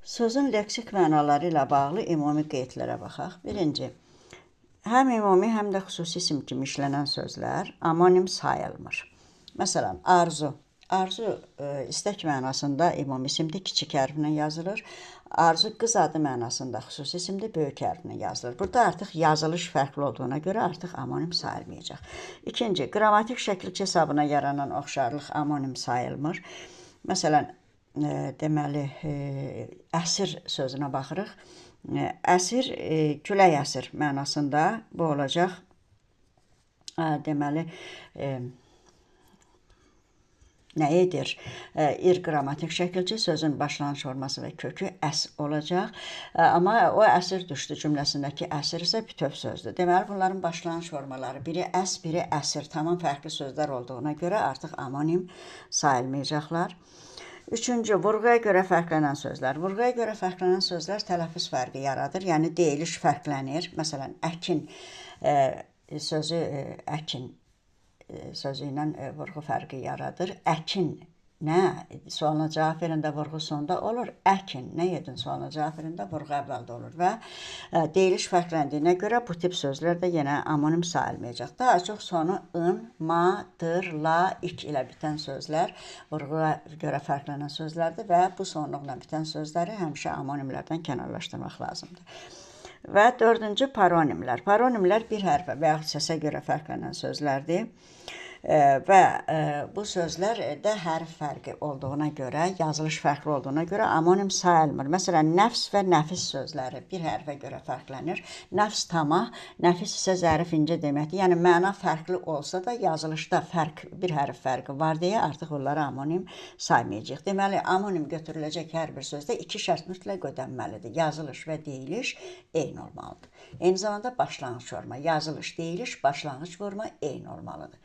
Sözün leksik mənaları ilə bağlı ümumi qeydlərə baxaq. Birinci, həm ümumi, həm də xüsusi isim kimi işlənən sözlər anonim sayılmır. Məsələn, arzu. Arzu istək mənasında ümumi isimdir, kiçik hərflə yazılır. Arzu qız adı mənasında xüsusi isimdir, böyük hərflə yazılır. Burada artıq yazılış fərqli olduğuna görə artıq anonim sayılmayacaq. İkinci, qrammatik şəkilçi hesabına yaranan oxşarlıq anonim sayılmır. Məsələn, deməli, əsir sözünə baxırıq. Əsir, külək əsir mənasında bu olacaq. Deməli, nə edir? İr qrammatik şəkilçi sözün başlanğıc forması və kökü əs olacaq. Amma o əsir düşdü cümləsindəki əsir isə bütöv sözdür. Deməli, bunların başlanğıc formaları biri əs, biri əsir. Tamam fərqli sözlər olduğuna görə artıq anonim sayılmayacaqlar. Üçüncü, vurğuya görə fərqlənən sözlər. Vurğuya görə fərqlənən sözlər tələffüz fərqi yaradır, yəni deyiliş fərqlənir. Məsələn, əkin sözü əkin sözü ilə vurğu fərqi yaradır. Əkin nə? Sualına cavab verəndə vurğu sonda olur. Əkin nə yedin? Sualına cavab verəndə vurğu əvvəldə olur və deyiliş fərqləndiyinə görə bu tip sözlər də yenə anonim sayılmayacaq. Daha çox sonu ın, ma, dır, la, ik ilə bitən sözlər vurğuya görə fərqlənən sözlərdir və bu sonluqla bitən sözləri həmişə anonimlərdən kənarlaşdırmaq lazımdır. Və dördüncü, paronimlər. Paronimlər bir hərfə və yaxud səsə görə fərqlənən sözlərdir. Və bu sözlərdə hərf fərqi olduğuna görə, yazılış fərqli olduğuna görə anonim sayılmır. Məsələn, nəfs və nəfis sözləri bir hərfə görə fərqlənir. Nəfs tamah, nəfis isə zərif incə deməkdir. Yəni, məna fərqli olsa da yazılışda bir hərf fərqi var deyə artıq onları anonim saymayacaq. Deməli, anonim götürüləcək hər bir sözdə iki şərt mütləq ödənməlidir. Yazılış və deyiliş eyni olmalıdır. Eyni zamanda başlanğıc forma, yazılış, deyiliş, başlanğıc forma eyni olmalıdır.